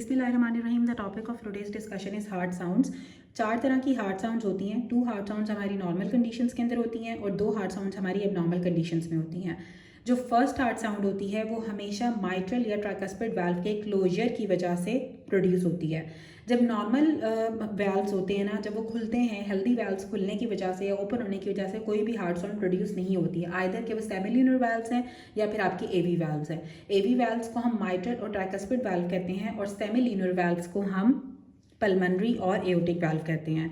बिस्मिल्लाहिर्रहमानिर्रहीम। The topic of today's discussion is heart sounds. 4 तरह की हार्ट साउंड्स होती हैं। 2 हार्ट साउंड्स हमारी नॉर्मल कंडीशंस के अंदर होती हैं और 2 हार्ट साउंड्स हमारी एबनॉर्मल कंडीशंस में होती हैं। जो फर्स्ट हार्ट साउंड होती है वो हमेशा माइट्रल या ट्राइकस्पिड वाल्व के क्लोजर की वजह से प्रोड्यूस होती है। जब नॉर्मल वाल्व्स होते हैं ना, जब वो खुलते हैं, हेल्दी वाल्व्स खुलने की वजह से या ओपन होने की वजह से कोई भी हार्ट साउंड प्रोड्यूस नहीं होती है। आइदर के वो सेमिल्यूनर वाल्व्स हैं या फिर आपकी एवी वाल्व्स हैं। एवी वाल्व्स को हम माइट्रल और ट्राइकस्पिड वाल्व कहते हैं और सेमिल्यूनर वाल्व्स को हम पल्मनरी और एओर्टिक वाल्व कहते हैं।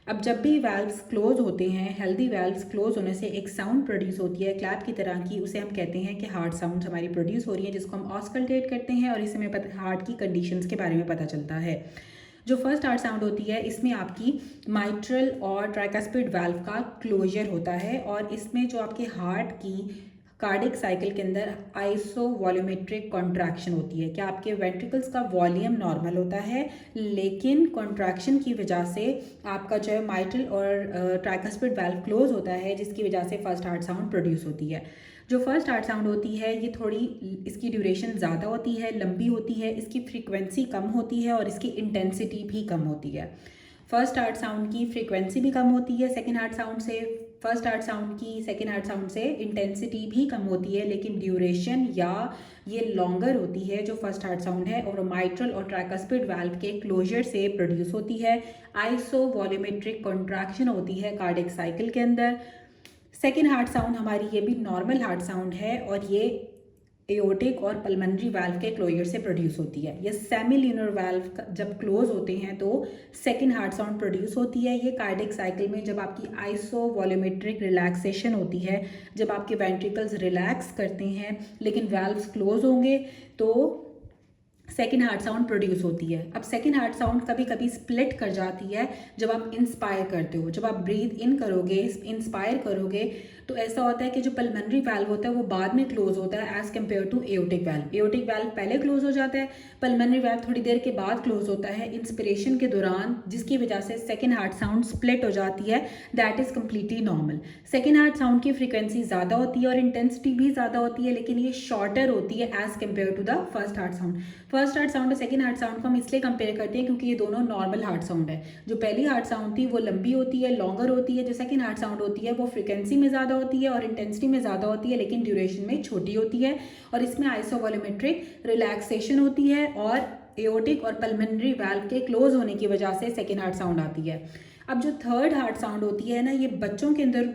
अब जब भी वाल्व्स क्लोज होते हैं, हेल्दी वाल्व्स क्लोज होने से एक साउंड प्रोड्यूस होती है क्लैप की तरह की, उसे हम कहते हैं कि हार्ट साउंड हमारी प्रोड्यूस हो रही है, जिसको हम ऑस्कल्टेट करते हैं और इससे हमें हार्ट की कंडीशंस के बारे में पता चलता है। जो फर्स्ट हार्ट साउंड होती है इसमें आपकी माइट्रल और ट्राइकस्पिड वाल्व का क्लोजर होता है और इसमें जो आपके हार्ट की कार्डिक साइकिल के अंदर आइसोवॉल्यूमेट्रिक कॉन्ट्रैक्शन होती है। क्या आपके वेंट्रिकल्स का वॉल्यूम नॉर्मल होता है, लेकिन कॉन्ट्रैक्शन की वजह से आपका जो है माइट्रल और ट्राइकस्पिड वाल्व क्लोज होता है, जिसकी वजह से फर्स्ट हार्ट साउंड प्रोड्यूस होती है। जो फर्स्ट हार्ट साउंड होती है ये थोड़ी, इसकी ड्यूरेशन ज़्यादा होती है, लंबी होती है, इसकी फ्रीक्वेंसी कम होती है और इसकी इंटेंसिटी भी कम होती है। फर्स्ट हार्ट साउंड की फ्रीक्वेंसी भी कम होती है सेकेंड हार्ट साउंड से, फर्स्ट हार्ट साउंड की सेकेंड हार्ट साउंड से इंटेंसिटी भी कम होती है, लेकिन ड्यूरेशन या ये लॉन्गर होती है जो फर्स्ट हार्ट साउंड है और माइट्रल और ट्राइकस्पिड वाल्व के क्लोजर से प्रोड्यूस होती है। आइसोवॉल्यूमेट्रिक कॉन्ट्रैक्शन होती है कार्डिक साइकिल के अंदर। सेकेंड हार्ट साउंड हमारी ये भी नॉर्मल हार्ट साउंड है और ये एओर्टिक और पल्मनरी वाल्व के क्लोजर से प्रोड्यूस होती है। ये सेमिल्यूनर वाल्व जब क्लोज होते हैं तो सेकेंड हार्ट साउंड प्रोड्यूस होती है। ये कार्डिक साइकिल में जब आपकी आइसोवॉल्यूमेट्रिक रिलैक्सेशन होती है, जब आपके वेंट्रिकल्स रिलैक्स करते हैं लेकिन वाल्व्स क्लोज होंगे तो सेकेंड हार्ट साउंड प्रोड्यूस होती है। अब सेकेंड हार्ट साउंड कभी कभी स्प्लिट कर जाती है जब आप इंस्पायर करते हो। जब आप ब्रीथ इन करोगे, इंस्पायर करोगे, तो ऐसा होता है कि जो पल्मनरी वाल्व होता है वो बाद में क्लोज होता है as compare to aortic valve. Aortic valve पहले क्लोज हो जाता है, पल्मनरी वाल्व थोड़ी देर के बाद क्लोज होता है इंस्पिरेशन के दौरान, जिसकी वजह से सेकेंड हार्ट साउंड स्प्लिट हो जाती है। That is completely normal. Second heart sound की फ्रीक्वेंसी ज़्यादा होती है और इंटेंसिटी भी ज़्यादा होती है, लेकिन ये शॉर्टर होती है as compare to the first heart sound. First heart sound और सेकेंड हार्ट साउंड को हम इसलिए कंपेयर करते हैं क्योंकि ये दोनों नॉर्मल हार्ट साउंड है। जो पहली हार्ट साउंड थी वो लंबी होती है, लॉन्गर होती है। जो सेकेंड हार्ट साउंड होती है वो फ्रीक्वेंसी में ज़्यादा होती है और इंटेंसिटी में ज़्यादा होती है, लेकिन ड्यूरेशन में छोटी होती है और इसमें आइसोवॉल्यूमेट्रिक रिलैक्सेशन होती है और एओर्टिक और पल्मनरी वाल्व के क्लोज होने की वजह से सेकेंड हार्ट साउंड आती है। अब जो थर्ड हार्ट साउंड होती है ना, ये बच्चों के अंदर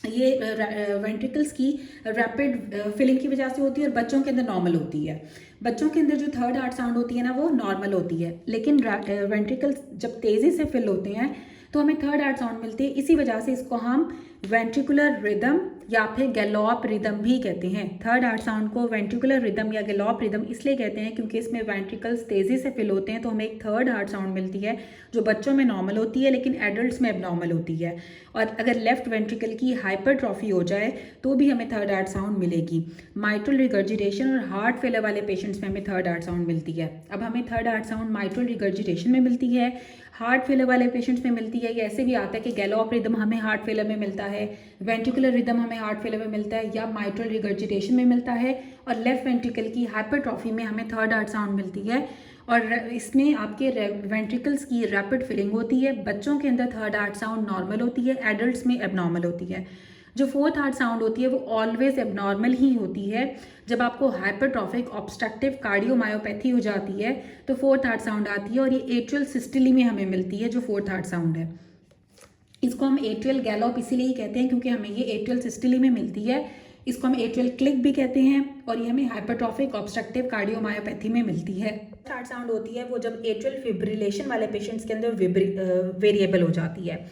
ये वेंट्रिकल्स की रैपिड फिलिंग की वजह से होती है और बच्चों के अंदर नॉर्मल होती है। बच्चों के अंदर जो थर्ड हार्ट साउंड होती है ना वो नॉर्मल होती है, लेकिन वेंट्रिकल्स जब तेज़ी से फिल होते हैं तो हमें थर्ड हार्ट साउंड मिलती है। इसी वजह से इसको हम वेंट्रिकुलर रिदम या फिर गैलोप रिदम भी कहते हैं। थर्ड हार्ट साउंड को वेंट्रिकुलर रिदम या गैलोप रिदम इसलिए कहते हैं क्योंकि इसमें वेंट्रिकल्स तेज़ी से फिल होते हैं, तो हमें एक थर्ड हार्ट साउंड मिलती है जो बच्चों में नॉर्मल होती है लेकिन एडल्ट्स में एबनॉर्मल होती है। और अगर लेफ्ट वेंट्रिकल की हाइपरट्रॉफी हो जाए तो भी हमें थर्ड हार्ट साउंड मिलेगी। माइट्रल रिगर्जिटेशन और हार्ट फेलर वाले पेशेंट्स में हमें थर्ड हार्ट साउंड मिलती है। अब हमें third heart sound mitral regurgitation में मिलती है, हार्ट फेलर वाले पेशेंट्स में मिलती है। ये ऐसे भी आता है कि गैलोप रिदम हमें हार्ट फेलर में मिलता है, वेंट्रिकुलर रिदम हमें हार्ट फेलर में मिलता है या माइट्रल रिगर्जिटेशन में मिलता है, और लेफ्ट वेंट्रिकल की हाइपरट्रॉफी में हमें थर्ड हार्ट साउंड मिलती है। और इसमें आपके वेंट्रिकल्स की रैपिड फिलिंग होती है। बच्चों के अंदर थर्ड हार्ट साउंड नॉर्मल होती है, एडल्ट्स में एबनॉर्मल होती है। जो फोर्थ हार्ट साउंड होती है वो ऑलवेज एबनॉर्मल ही होती है। जब आपको हाइपरट्रॉफिक ऑब्स्ट्रक्टिव कार्डियोमायोपैथी हो जाती है तो फोर्थ हार्ट साउंड आती है और ये एट्रियल सिस्टली में हमें मिलती है जो फोर्थ हार्ट साउंड है। इसको हम एट्रियल गैलोप इसीलिए कहते हैं क्योंकि हमें ये एट्रियल सिस्टली में मिलती है। इसको हम एट्रियल क्लिक भी कहते हैं और ये हमें हाइपरट्रॉफिक ऑब्स्ट्रक्टिव कार्डियोमायोपैथी में मिलती है। हार्ट साउंड होती है वो जब एट्रियल फिब्रिलेशन वाले पेशेंट्स के अंदर वेरिएबल हो जाती है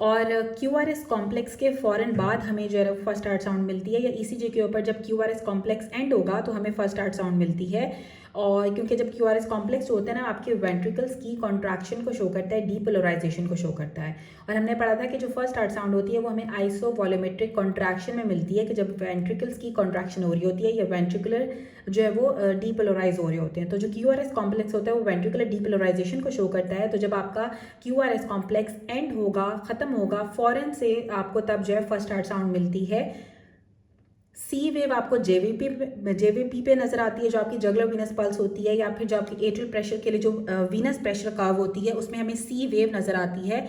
और QRS कॉम्प्लेक्स के फ़ौरन बाद हमें जो है फर्स्ट हार्ट साउंड मिलती है, या ECG के ऊपर जब QRS कॉम्प्लेक्स एंड होगा तो हमें फर्स्ट हार्ट साउंड मिलती है। और क्योंकि जब QRS कॉम्प्लेक्स होता है ना, आपके वेंट्रिकल्स की कॉन्ट्रैक्शन को शो करता है, डीपोलराइजेशन को शो करता है। और हमने पढ़ा था कि जो फर्स्ट हार्ट साउंड होती है वो हमें आइसोवॉल्यूमेट्रिक कॉन्ट्रैक्शन में मिलती है कि जब वेंट्रिकल्स की कॉन्ट्रैक्शन हो रही होती है या वेंट्रिकुलर जो है वो डीपोलराइज हो रहे होते हैं। तो जो QRS कॉम्प्लेक्स होता है वो वेंट्रिकुलर डीपोलराइजेशन को शो करता है। तो जब आपका QRS कॉम्प्लेक्स एंड होगा, ख़त्म होगा, फ़ौरन से आपको तब जो है फर्स्ट हार्ट साउंड मिलती है। सी वेव आपको जेवीपी पे नज़र आती है, जो आपकी जगुलर वीनस पल्स होती है, या फिर जो आपकी एट्रियल प्रेशर के लिए जो वीनस प्रेशर कर्व होती है उसमें हमें सी वेव नज़र आती है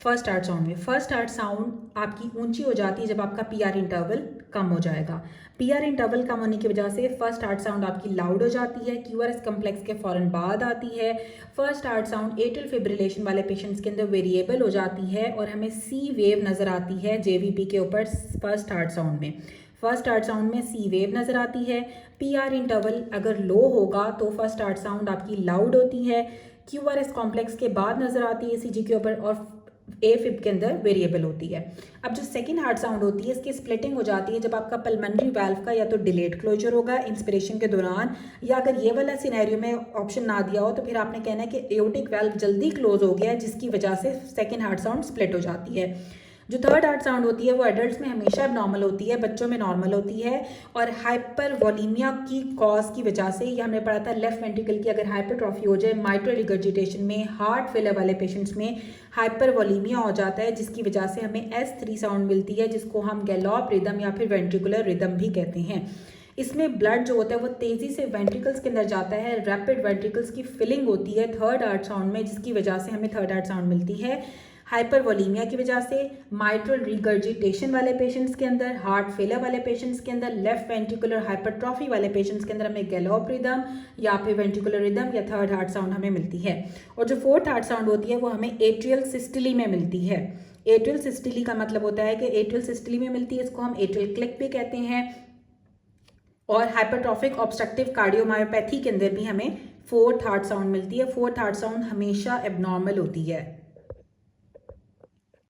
फर्स्ट हार्ट साउंड में। फर्स्ट हार्ट साउंड आपकी ऊंची हो जाती है जब आपका पीआर इंटरवल कम हो जाएगा। पीआर इंटरवल कम होने की वजह से फर्स्ट हार्ट साउंड आपकी लाउड हो जाती है, क्यूआरएस कम्प्लेक्स के फ़ौरन बाद आती है। First heart sound atrial fibrillation वाले पेशेंट्स के अंदर वेरिएबल हो जाती है और हमें सी वेव नज़र आती है जेवीपी के ऊपर फर्स्ट हार्ट साउंड में। फर्स्ट हार्ट साउंड में सी वेव नज़र आती है। पीआर इंटरवल अगर लो होगा तो फर्स्ट हार्ट साउंड आपकी लाउड होती है, क्यूआरएस कॉम्प्लेक्स के बाद नज़र आती है ईसीजी के ऊपर, और ए फिब के अंदर वेरिएबल होती है। अब जो सेकंड हार्ट साउंड होती है इसकी स्प्लिटिंग हो जाती है जब आपका पल्मोनरी वाल्व का या तो डिलेड क्लोजर होगा इंस्पिरेशन के दौरान, या अगर ये वाला सिनेरियो में ऑप्शन ना दिया हो तो फिर आपने कहना है कि एओर्टिक वाल्व जल्दी क्लोज हो गया है, जिसकी वजह से सेकंड हार्ट साउंड स्प्लिट हो जाती है। जो थर्ड हार्ट साउंड होती है वो एडल्ट्स में हमेशा नॉर्मल होती है, बच्चों में नॉर्मल होती है, और हाइपर वॉलीमिया की कॉज की वजह से, ये हमने पढ़ा था लेफ्ट वेंट्रिकल की अगर हाइपरट्रॉफी हो जाए माइट्रल रिगर्जिटेशन में, हार्ट फेलियर वाले पेशेंट्स में हाइपर वॉलीमिया हो जाता है, जिसकी वजह से हमें S3 साउंड मिलती है, जिसको हम गैलोप रिदम या फिर वेंट्रिकुलर रिदम भी कहते हैं। इसमें ब्लड जो होता है वो तेज़ी से वेंट्रिकल्स के अंदर जाता है, रैपिड वेंट्रिकल्स की फिलिंग होती है थर्ड हार्ट साउंड में, जिसकी वजह से हमें थर्ड हार्ट साउंड मिलती है। हाइपरवोलीमिया की वजह से, माइट्रल रिगर्जिटेशन वाले पेशेंट्स के अंदर, हार्ट फेलियर वाले पेशेंट्स के अंदर, लेफ्ट वेंट्रिकुलर हाइपरट्रॉफी वाले पेशेंट्स के अंदर हमें गैलोप रिदम या फिर वेंट्रिकुलर रिदम या थर्ड हार्ट साउंड हमें मिलती है। और जो फोर्थ हार्ट साउंड होती है वो हमें एट्रियल सिस्टली में मिलती है। एट्रियल सिस्टली का मतलब होता है कि एट्रियल सिस्टली में मिलती है, इसको हम एट्रियल क्लिक भी कहते हैं। और हाइपरट्रॉफिक ऑब्स्ट्रक्टिव कार्डियोमायोपैथी के अंदर भी हमें फोर्थ हार्ट साउंड मिलती है। फोर्थ हार्ट साउंड हमेशा एबनॉर्मल होती है।